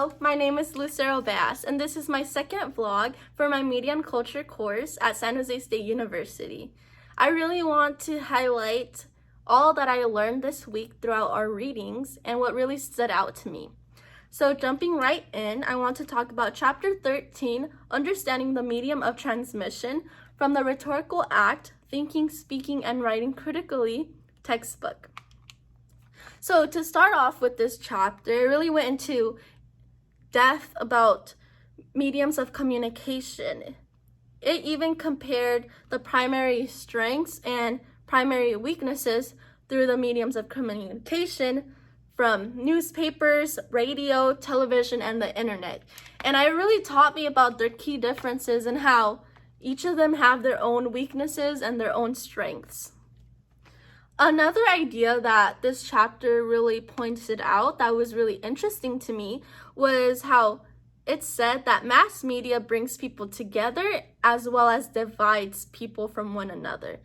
Hello, my name is Lucero Bass, and this is my second vlog for my Media and Culture course at San Jose State University. I really want to highlight all that I learned this week throughout our readings and what really stood out to me. So jumping right in, I want to talk about Chapter 13, Understanding the Medium of Transmission, from the Rhetorical Act, Thinking, Speaking, and Writing Critically textbook. So to start off with this chapter, it really went into depth about mediums of communication. It even compared the primary strengths and primary weaknesses through the mediums of communication from newspapers, radio, television, and the internet. And it really taught me about their key differences and how each of them have their own weaknesses and their own strengths. Another idea that this chapter really pointed out that was really interesting to me was how it said that mass media brings people together as well as divides people from one another.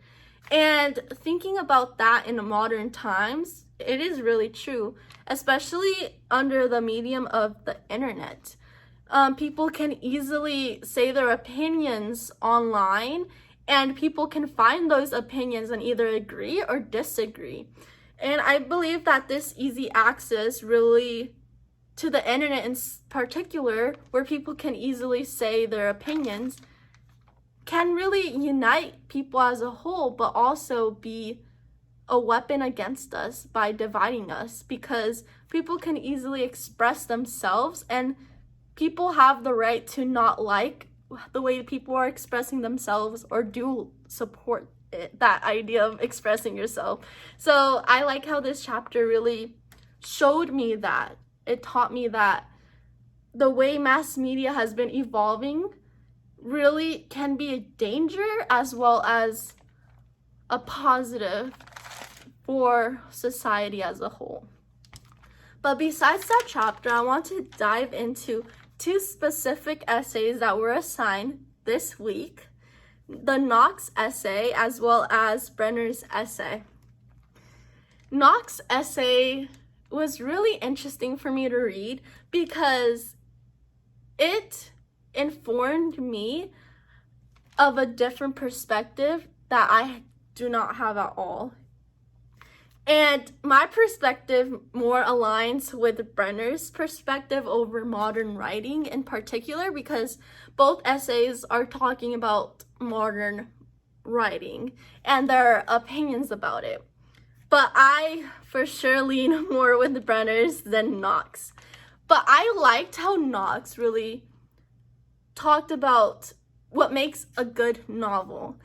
And thinking about that in modern times, it is really true, especially under the medium of the internet. People can easily say their opinions online, and people can find those opinions and either agree or disagree. And I believe that this easy access really to the internet in particular, where people can easily say their opinions, can really unite people as a whole, but also be a weapon against us by dividing us, because people can easily express themselves and people have the right to not like the way people are expressing themselves or do support that idea of expressing yourself. So I like how this chapter really showed me that. It taught me that the way mass media has been evolving really can be a danger as well as a positive for society as a whole. But besides that chapter, I want to dive into two specific essays that were assigned this week, the Knox essay as well as Brenner's essay. Knox essay was really interesting for me to read because it informed me of a different perspective that I do not have at all. And my perspective more aligns with Brenner's perspective over modern writing in particular, because both essays are talking about modern writing and their opinions about it. But I for sure lean more with Brenner's than Knox. But I liked how Knox really talked about what makes a good novel.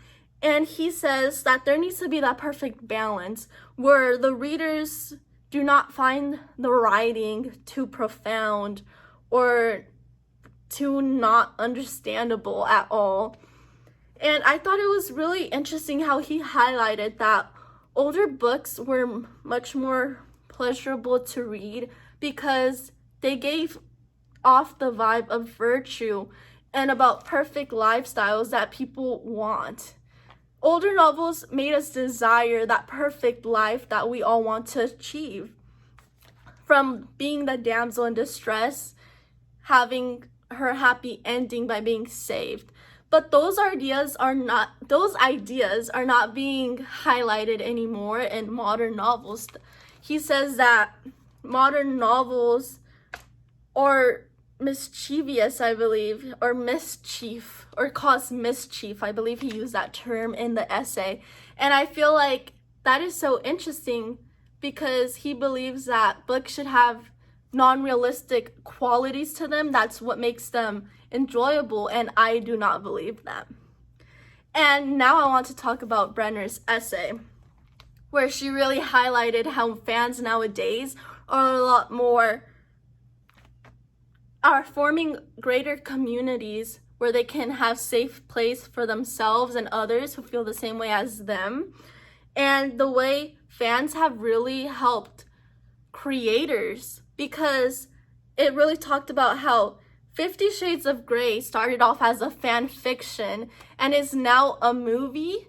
And he says that there needs to be that perfect balance where the readers do not find the writing too profound or too not understandable at all. And I thought it was really interesting how he highlighted that older books were much more pleasurable to read because they gave off the vibe of virtue and about perfect lifestyles that people want. Older novels made us desire that perfect life that we all want to achieve. From being the damsel in distress, having her happy ending by being saved. But those ideas are not being highlighted anymore in modern novels. He says that modern novels are mischievous, I believe, or mischief, or cause mischief. I believe he used that term in the essay. And I feel like that is so interesting because he believes that books should have non-realistic qualities to them. That's what makes them enjoyable, and I do not believe that. And now I want to talk about Brenner's essay, where she really highlighted how fans nowadays are forming greater communities where they can have safe place for themselves and others who feel the same way as them. And the way fans have really helped creators, because it really talked about how 50 Shades of Grey started off as a fan fiction and is now a movie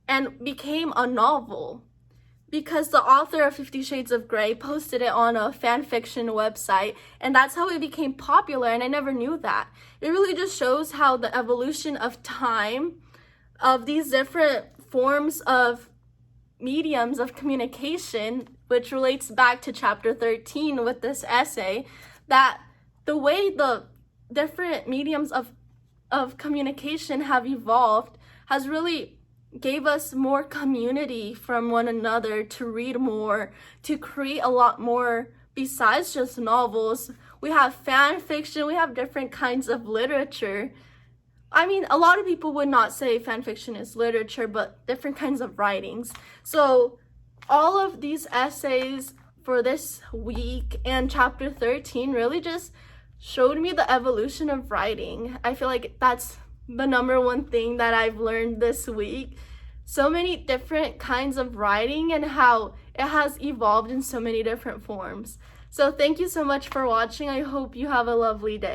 and became a novel. because the author of 50 Shades of Grey posted it on a fan fiction website, and that's how it became popular, and I never knew that. It really just shows how the evolution of time of these different forms of mediums of communication, which relates back to chapter 13 with this essay, that the way the different mediums of communication have evolved has really gave us more community from one another, to read more, to create a lot more besides just novels. We have fan fiction, we have different kinds of literature. I mean, a lot of people would not say fan fiction is literature, but different kinds of writings. So all of these essays for this week and chapter 13 really just showed me the evolution of writing. I feel like that's the number one thing that I've learned this week. So many different kinds of writing and how it has evolved in so many different forms. So thank you so much for watching. I hope you have a lovely day.